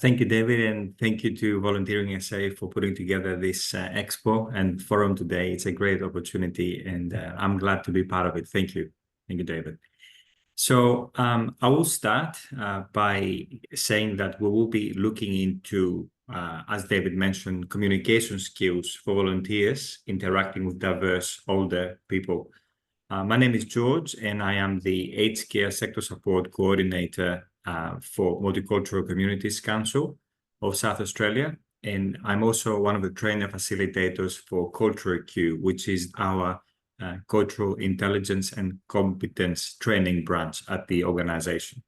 Thank you, David, and thank you to Volunteering SA for putting together this expo and forum today. It's a great opportunity, and I'm glad to be part of it. Thank you. Thank you, David. So I will start by saying that we will be looking into, as David mentioned, communication skills for volunteers interacting with diverse older people. My name is George, and I am the Aged Care Sector Support Coordinator for Multicultural Communities Council of South Australia. And I'm also one of the trainer facilitators for Cultural Q, which is our cultural intelligence and competence training branch at the organization.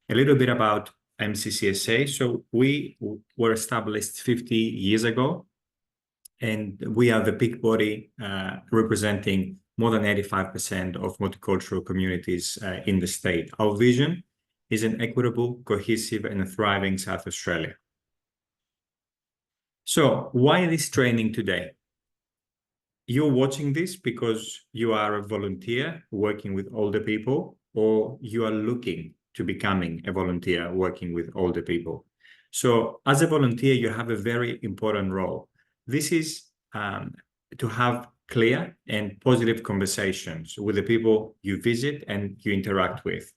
A little bit about MCCSA. So we were established 50 years ago, and we are the peak body representing more than 85% of multicultural communities in the state. Our vision is an equitable, cohesive, and a thriving South Australia. So why this training today? You're watching this because you are a volunteer working with older people, or you are looking to becoming a volunteer working with older people. So as a volunteer, you have a very important role. This is to have clear and positive conversations with the people you visit and you interact with.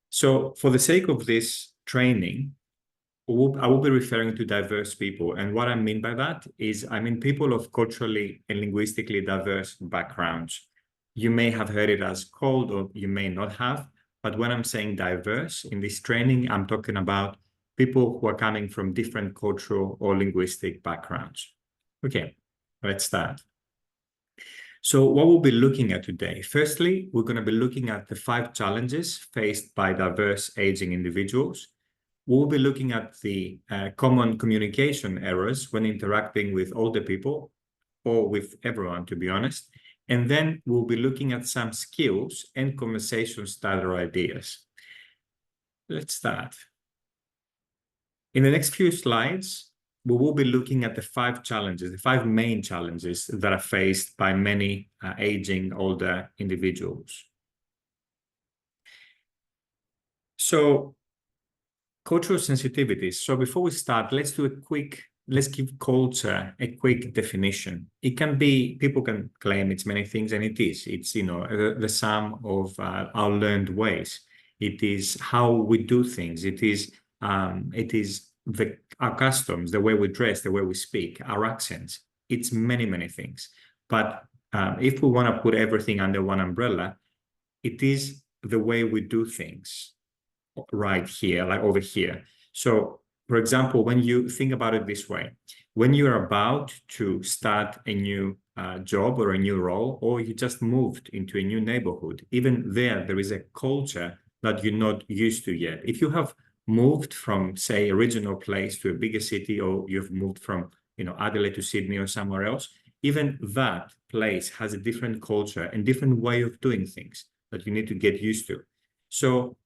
So for the sake of this training, I will be referring to diverse people. And what I mean by that is, I mean people of culturally and linguistically diverse backgrounds. You may have heard it as COLD, or you may not have. But when I'm saying diverse in this training, I'm talking about people who are coming from different cultural or linguistic backgrounds. Okay, let's start. So what we'll be looking at today, firstly, we're going to be looking at the 5 challenges faced by diverse aging individuals. We'll be looking at the common communication errors when interacting with older people, or with everyone, to be honest. And then we'll be looking at some skills and conversation starter ideas. Let's start. In the next few slides, we will be looking at the 5 challenges, the 5 main challenges that are faced by many aging older individuals. So, cultural sensitivities. So before we start, let's give culture a quick definition. It can be, people can claim it's many things, and it is. It's, you know, the sum of our learned ways. It is how we do things. It is our customs, the way we dress, the way we speak, our accents. It's many, many things. But if we want to put everything under one umbrella, it is the way we do things right here, like over here. So, for example, when you think about it this way, when you're about to start a new job or a new role, or you just moved into a new neighborhood, even there is a culture that you're not used to yet. If you have moved from, say, a regional place to a bigger city, or you've moved from, you know, Adelaide to Sydney or somewhere else, even that place has a different culture and different way of doing things that you need to get used to. So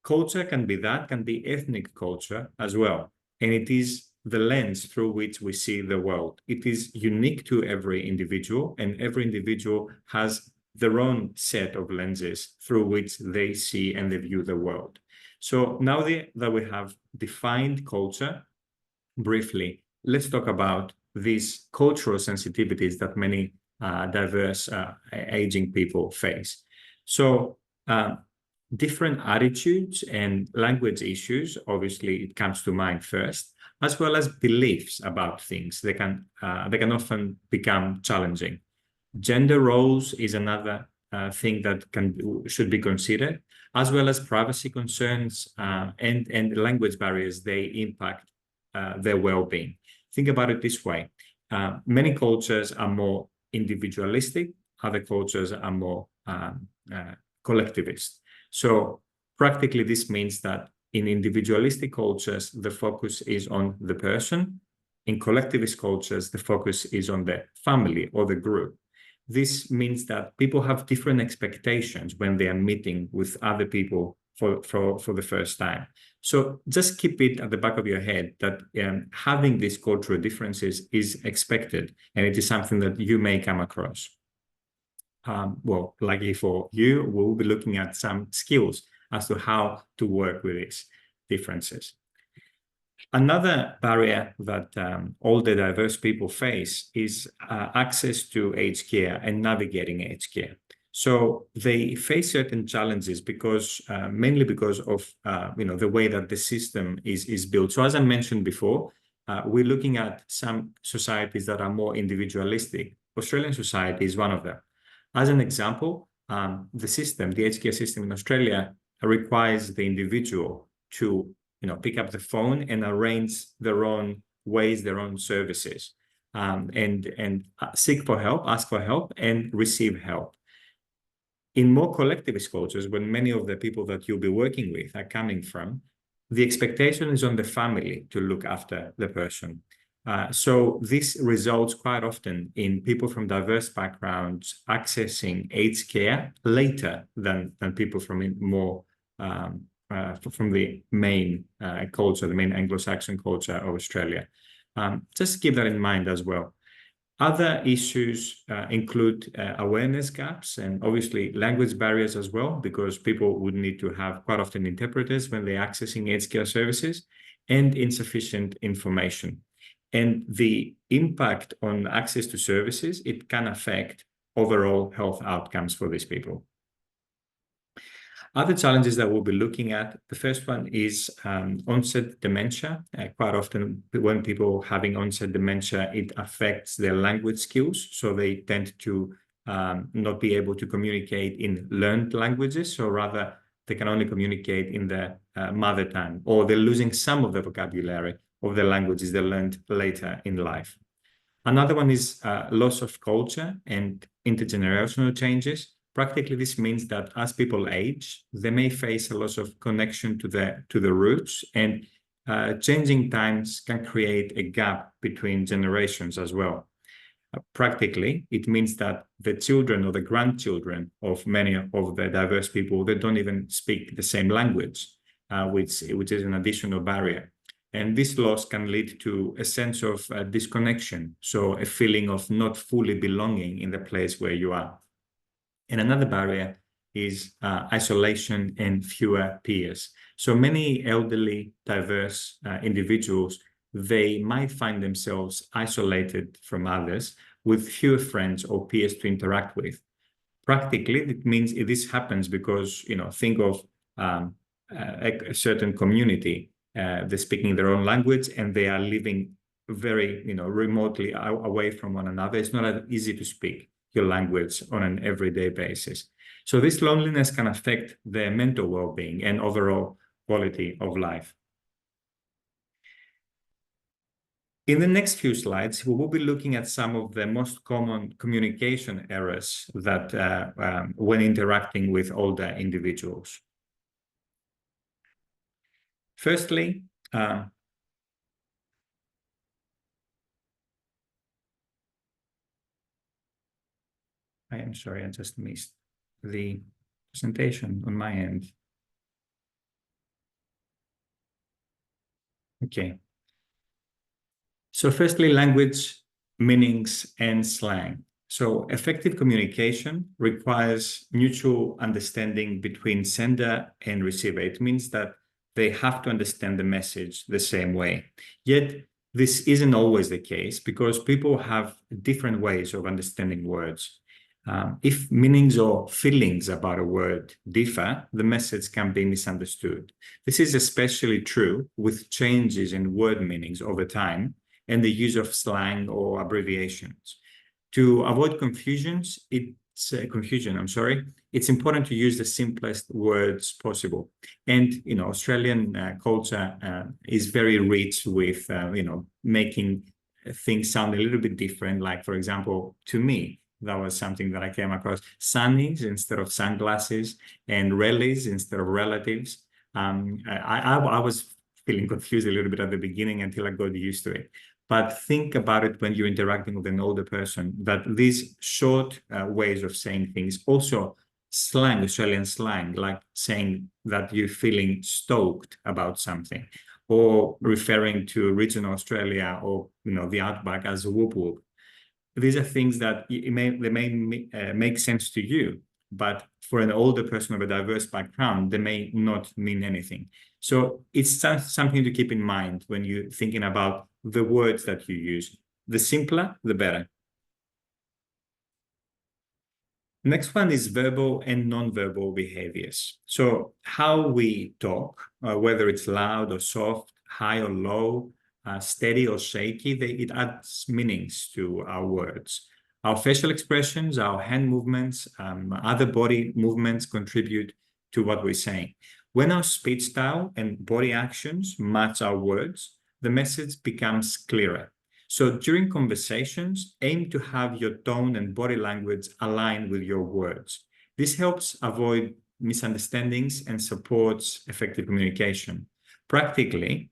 culture can be ethnic culture as well. And it is the lens through which we see the world. It is unique to every individual, and every individual has their own set of lenses through which they see and they view the world. So now that we have defined culture briefly, let's talk about these cultural sensitivities that many diverse aging people face. So different attitudes and language issues, obviously, it comes to mind first, as well as beliefs about things. They can often become challenging. Gender roles is another thing that should be considered, as well as privacy concerns and language barriers. They impact their well-being. Think about it this way. Many cultures are more individualistic. Other cultures are more collectivist. So practically, this means that in individualistic cultures, the focus is on the person. In collectivist cultures, the focus is on the family or the group. This means that people have different expectations when they are meeting with other people for the first time. So just keep it at the back of your head that having these cultural differences is expected, and it is something that you may come across. Well, luckily for you, we'll be looking at some skills as to how to work with these differences. Another barrier that all the diverse people face is access to aged care and navigating aged care. So they face certain challenges because mainly because of the way that the system is built. So as I mentioned before, we're looking at some societies that are more individualistic. Australian society is one of them. As an example, the aged care system in Australia requires the individual to pick up the phone and arrange their own ways, their own services, and seek for help, ask for help, and receive help. In more collectivist cultures, when many of the people that you'll be working with are coming from, the expectation is on the family to look after the person. So this results quite often in people from diverse backgrounds accessing aged care later than people from more from the main culture, the main Anglo-Saxon culture of Australia. Just keep that in mind as well. Other issues include awareness gaps and obviously language barriers as well, because people would need to have quite often interpreters when they're accessing aged care services, and insufficient information. And the impact on access to services, it can affect overall health outcomes for these people. Other challenges that we'll be looking at, the first one is onset dementia. Quite often when people having onset dementia, it affects their language skills. So they tend to not be able to communicate in learned languages. So rather, they can only communicate in their mother tongue, or they're losing some of the vocabulary of the languages they learned later in life. Another one is loss of culture and intergenerational changes. Practically, this means that as people age, they may face a loss of connection to the roots, and changing times can create a gap between generations as well. Practically, it means that the children or the grandchildren of many of the diverse people, they don't even speak the same language, which is an additional barrier. And this loss can lead to a sense of disconnection, so a feeling of not fully belonging in the place where you are. And another barrier is isolation and fewer peers. So many elderly, diverse individuals, they might find themselves isolated from others with fewer friends or peers to interact with. Practically, it means this happens because, think of a certain community, they're speaking their own language and they are living very, remotely away from one another. It's not as easy to speak your language on an everyday basis. So this loneliness can affect their mental well-being and overall quality of life. In the next few slides, we will be looking at some of the most common communication errors that when interacting with older individuals. Firstly, I am sorry, I just missed the presentation on my end. Okay. So firstly, language, meanings, and slang. So effective communication requires mutual understanding between sender and receiver. It means that they have to understand the message the same way. Yet, this isn't always the case because people have different ways of understanding words. If meanings or feelings about a word differ, the message can be misunderstood. This is especially true with changes in word meanings over time and the use of slang or abbreviations. To avoid it's important to use the simplest words possible. And, Australian culture is very rich with, making things sound a little bit different. Like, for example, to me, that was something that I came across. Sunnies instead of sunglasses, and rellies instead of relatives. I was feeling confused a little bit at the beginning until I got used to it. But think about it when you're interacting with an older person, that these short ways of saying things, also slang, Australian slang, like saying that you're feeling stoked about something, or referring to regional Australia or the outback as whoop whoop. These are things that they may make sense to you, but for an older person of a diverse background, they may not mean anything. So it's something to keep in mind when you're thinking about the words that you use. The simpler, the better. Next one is verbal and non-verbal behaviors. So how we talk, whether it's loud or soft, high or low, steady or shaky, it adds meanings to our words. Our facial expressions, our hand movements, other body movements contribute to what we're saying. When our speech style and body actions match our words, the message becomes clearer. So during conversations, aim to have your tone and body language align with your words. This helps avoid misunderstandings and supports effective communication. Practically,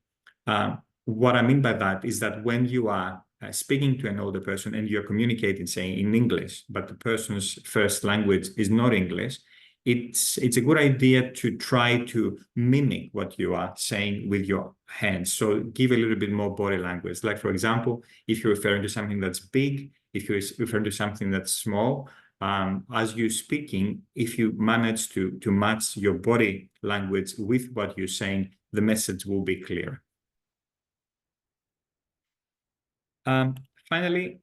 what I mean by that is that when you are speaking to an older person and you're communicating, say, in English, but the person's first language is not English, it's a good idea to try to mimic what you are saying with your hands. So give a little bit more body language. Like, for example, if you're referring to something that's big, if you're referring to something that's small, as you're speaking, if you manage to match your body language with what you're saying, the message will be clear. Finally,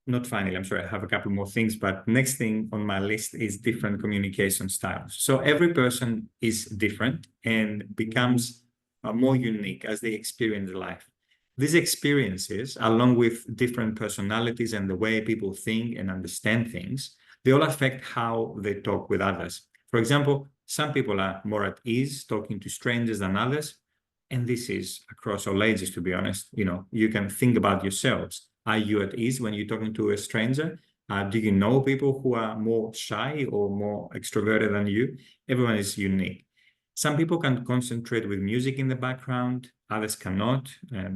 not finally, I'm sorry, I have a couple more things, but next thing on my list is different communication styles. So every person is different and becomes more unique as they experience life. These experiences, along with different personalities and the way people think and understand things, they all affect how they talk with others. For example, some people are more at ease talking to strangers than others. And this is across all ages, to be honest. You can think about yourselves. Are you at ease when you're talking to a stranger? Do you know people who are more shy or more extroverted than you? Everyone is unique. Some people can concentrate with music in the background, others cannot.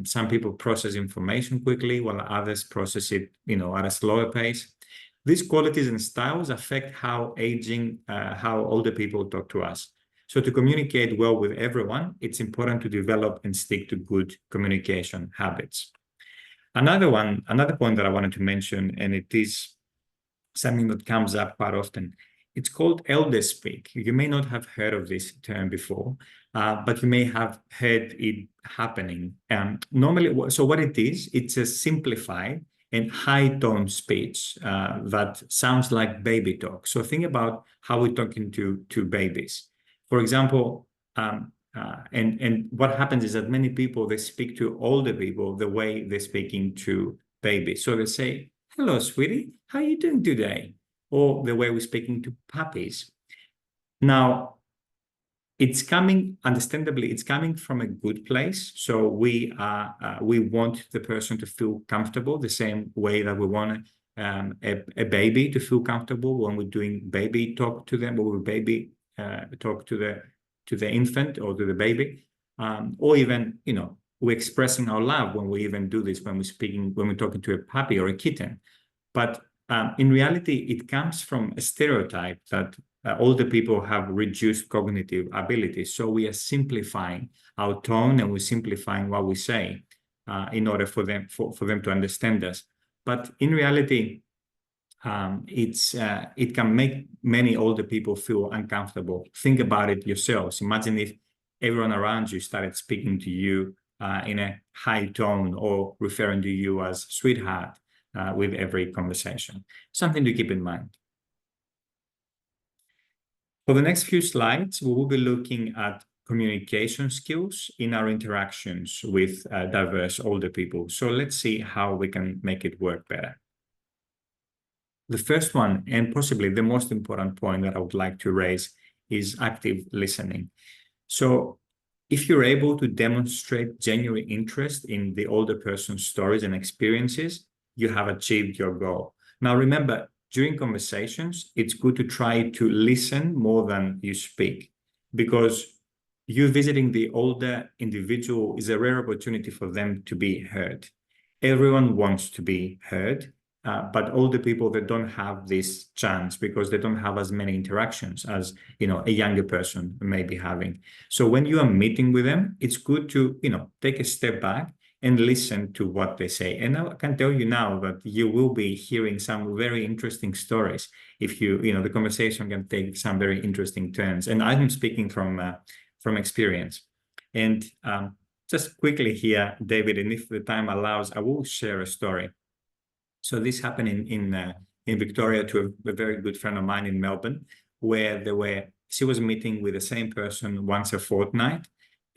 Some people process information quickly, while others process it, at a slower pace. These qualities and styles affect how older people talk to us. So to communicate well with everyone, it's important to develop and stick to good communication habits. Another point that I wanted to mention, and it is something that comes up quite often, it's called elder speak. You may not have heard of this term before, but you may have heard it happening. Normally, so what it is, it's a simplified and high-tone speech that sounds like baby talk. So think about how we're talking to babies. For example, and what happens is that many people, they speak to older people the way they're speaking to babies. So they say, "Hello, sweetie, how are you doing today?" Or the way we're speaking to puppies. Now, understandably, it's coming from a good place. So we want the person to feel comfortable the same way that we want a baby to feel comfortable when we're doing baby talk to them, or baby talk to the infant or to the baby, or even we're expressing our love when we even do this when we're talking to a puppy or a kitten. But in reality, it comes from a stereotype that older people have reduced cognitive abilities. So we are simplifying our tone and we're simplifying what we say in order for them to understand us. But in reality, it can make many older people feel uncomfortable. Think about it yourselves. Imagine if everyone around you started speaking to you in a high tone or referring to you as sweetheart with every conversation. Something to keep in mind. For the next few slides, we will be looking at communication skills in our interactions with diverse older people. So let's see how we can make it work better. The first one, and possibly the most important point that I would like to raise, is active listening. So if you're able to demonstrate genuine interest in the older person's stories and experiences, you have achieved your goal. Now, remember, during conversations, it's good to try to listen more than you speak, because you visiting the older individual is a rare opportunity for them to be heard. Everyone wants to be heard. But older people, they don't have this chance because they don't have as many interactions as a younger person may be having. So when you are meeting with them, it's good to take a step back and listen to what they say. And I can tell you now that you will be hearing some very interesting stories if the conversation can take some very interesting turns. And I'm speaking from experience. And just quickly here, David, and if the time allows, I will share a story. So this happened in Victoria to a very good friend of mine in Melbourne, where she was meeting with the same person once a fortnight,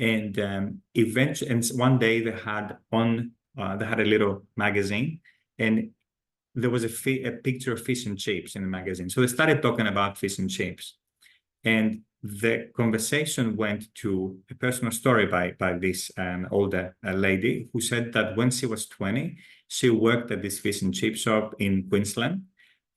and eventually, and one day they had a little magazine, and there was a picture of fish and chips in the magazine. So they started talking about fish and chips, and the conversation went to a personal story by this older lady who said that when she was 20, she worked at this fish and chip shop in Queensland,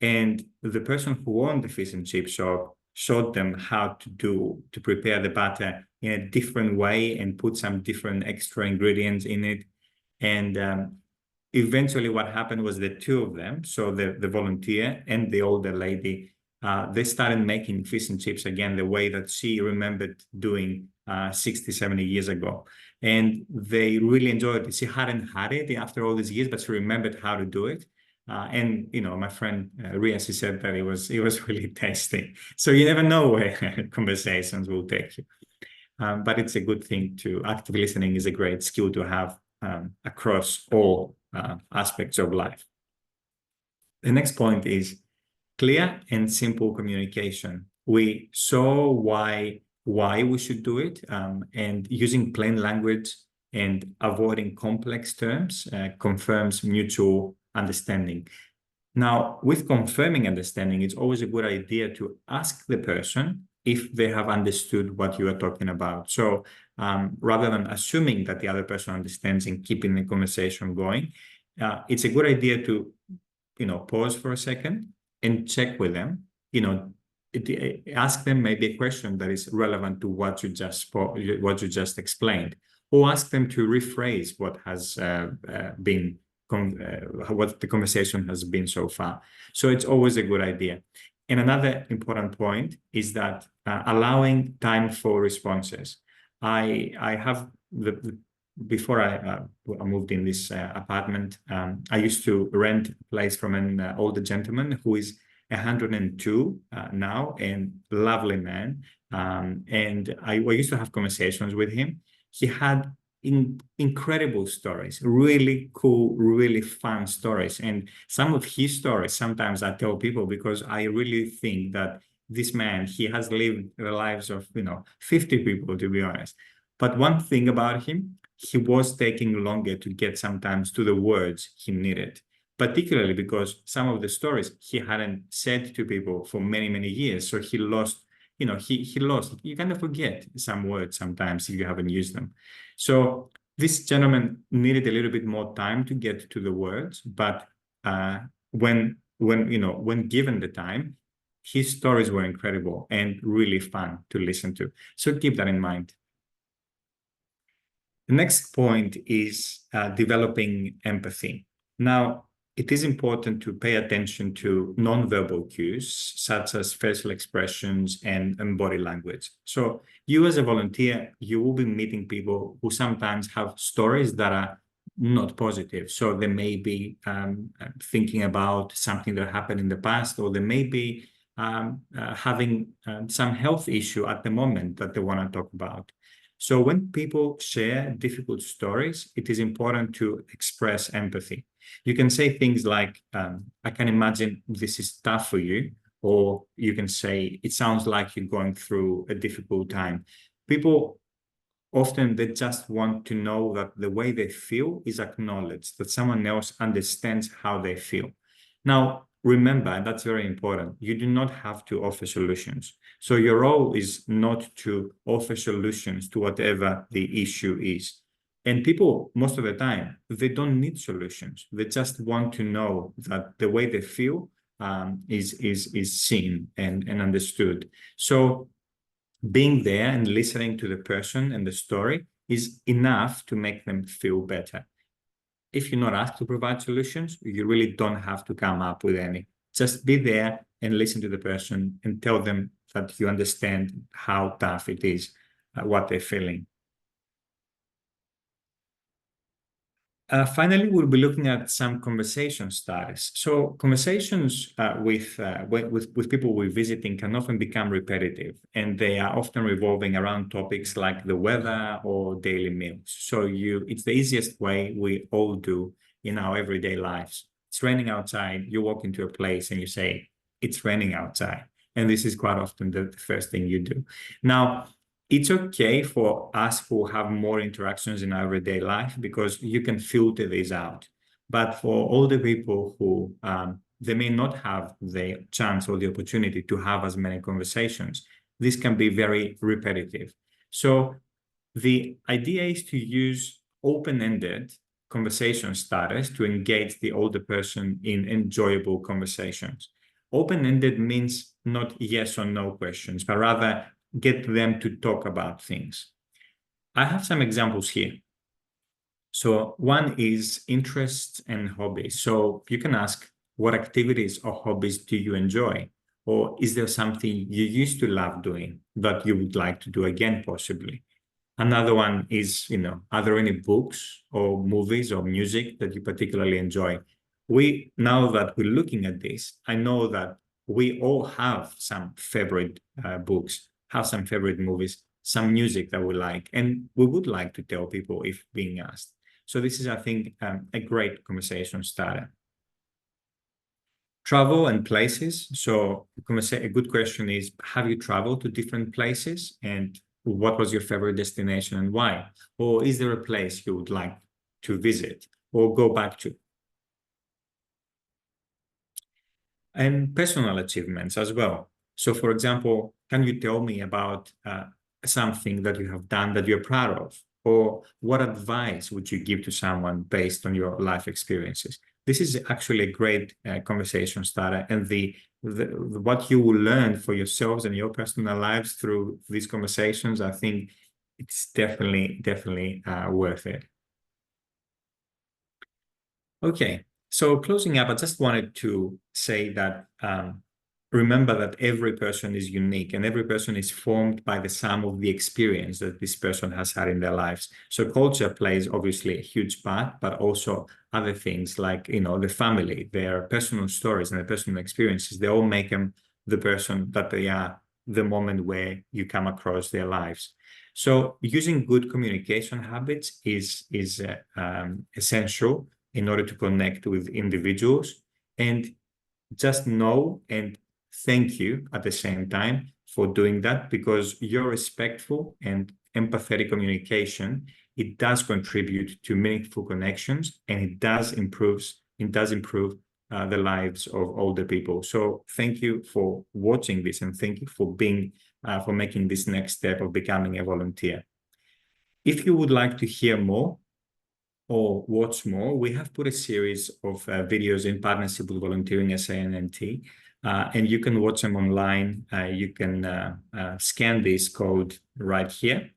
and the person who owned the fish and chip shop showed them how to prepare the batter in a different way and put some different extra ingredients in it. And eventually what happened was the two of them, so the volunteer and the older lady, they started making fish and chips again the way that she remembered doing 60, 70 years ago. And they really enjoyed it. She hadn't had it after all these years, but she remembered how to do it. And my friend Ria, she said that it was really tasty. So you never know where conversations will take you. But it's a good thing to active listening is a great skill to have across all aspects of life. The next point is clear and simple communication. We saw why we should do it, and using plain language and avoiding complex terms confirms mutual understanding. Now, with confirming understanding, it's always a good idea to ask the person if they have understood what you are talking about. So rather than assuming that the other person understands and keeping the conversation going, it's a good idea to pause for a second and check with them, ask them maybe a question that is relevant to what you just explained, or ask them to rephrase what has been what the conversation has been so far. So it's always a good idea. And another important point is that allowing time for responses. I have before I moved in this apartment, I used to rent a place from an older gentleman who is 102 now, and lovely man. And I used to have conversations with him. He had incredible stories, really cool, really fun stories. And some of his stories, sometimes I tell people because I really think that this man, he has lived the lives of 50 people, to be honest. But one thing about him, he was taking longer to get sometimes to the words he needed, particularly because some of the stories he hadn't said to people for many, many years. So he lost, he lost, you kind of forget some words sometimes if you haven't used them. So this gentleman needed a little bit more time to get to the words, but when given the time, his stories were incredible and really fun to listen to. So keep that in mind. The next point is developing empathy. Now, it is important to pay attention to nonverbal cues, such as facial expressions and body language. So you as a volunteer, you will be meeting people who sometimes have stories that are not positive. So they may be thinking about something that happened in the past, or they may be having some health issue at the moment that they want to talk about. So when people share difficult stories, it is important to express empathy. You can say things like, I can imagine this is tough for you, or you can say, it sounds like you're going through a difficult time. People often, they just want to know that the way they feel is acknowledged, that someone else understands how they feel. Now, remember, and that's very important, you do not have to offer solutions. So your role is not to offer solutions to whatever the issue is. And people, most of the time, they don't need solutions. They just want to know that the way they feel is seen and understood. So being there and listening to the person and the story is enough to make them feel better. If you're not asked to provide solutions, you really don't have to come up with any. Just be there and listen to the person and tell them that you understand how tough it is, what they're feeling. Finally, we'll be looking at some conversation starters. So conversations with people we're visiting can often become repetitive, and they are often revolving around topics like the weather or daily meals. So it's the easiest way we all do in our everyday lives. It's raining outside, you walk into a place and you say, it's raining outside. And this is quite often the first thing you do. Now, it's okay for us who have more interactions in our everyday life because you can filter these out. But for all the people who they may not have the chance or the opportunity to have as many conversations, this can be very repetitive. So the idea is to use open-ended conversation starters to engage the older person in enjoyable conversations. Open-ended means not yes or no questions, but rather get them to talk about things. I have some examples here. So one is interests and hobbies. So you can ask, what activities or hobbies do you enjoy? Or is there something you used to love doing that you would like to do again, possibly? Another one is, are there any books or movies or music that you particularly enjoy? Now that we're looking at this, I know that we all have some favorite books, have some favorite movies, some music that we like, and we would like to tell people if being asked. So this is, I think, a great conversation starter. Travel and places. So a good question is, have you traveled to different places? And what was your favorite destination and why? Or is there a place you would like to visit or go back to? And personal achievements as well. So for example, can you tell me about something that you have done that you're proud of? Or what advice would you give to someone based on your life experiences? This is actually a great conversation starter, and what you will learn for yourselves and your personal lives through these conversations, I think it's definitely worth it. Okay, so closing up, I just wanted to say that remember that every person is unique and every person is formed by the sum of the experience that this person has had in their lives. So culture plays obviously a huge part, but also other things like, the family, their personal stories and their personal experiences, they all make them the person that they are the moment where you come across their lives. So using good communication habits is essential in order to connect with individuals, and just know and thank you at the same time for doing that, because your respectful and empathetic communication, it does contribute to meaningful connections, and it does improve the lives of older people. So thank you for watching this, and thank you for for making this next step of becoming a volunteer. If you would like to hear more or watch more, we have put a series of videos in partnership with Volunteering SA and NT, and you can watch them online. You can scan this code right here.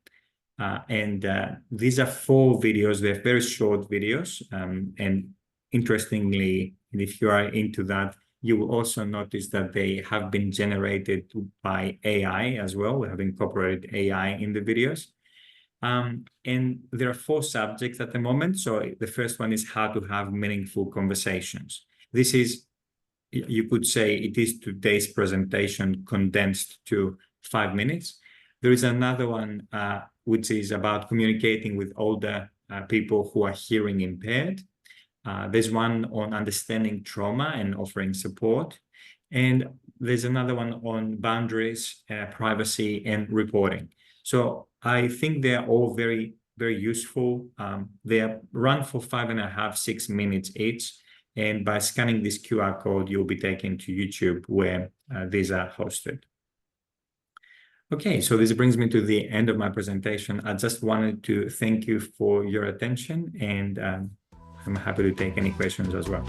And these are 4 videos. They're very short videos. And interestingly, if you are into that, you will also notice that they have been generated by AI as well. We have incorporated AI in the videos. And there are 4 subjects at the moment. So the first one is how to have meaningful conversations. This is, you could say, it is today's presentation condensed to 5 minutes. There is another one which is about communicating with older people who are hearing impaired. There's one on understanding trauma and offering support. And there's another one on boundaries, privacy, and reporting. So I think they're all very, very useful. They are run for 5.5, 6 minutes each. And by scanning this QR code, you'll be taken to YouTube where these are hosted. Okay, so this brings me to the end of my presentation. I just wanted to thank you for your attention, and I'm happy to take any questions as well.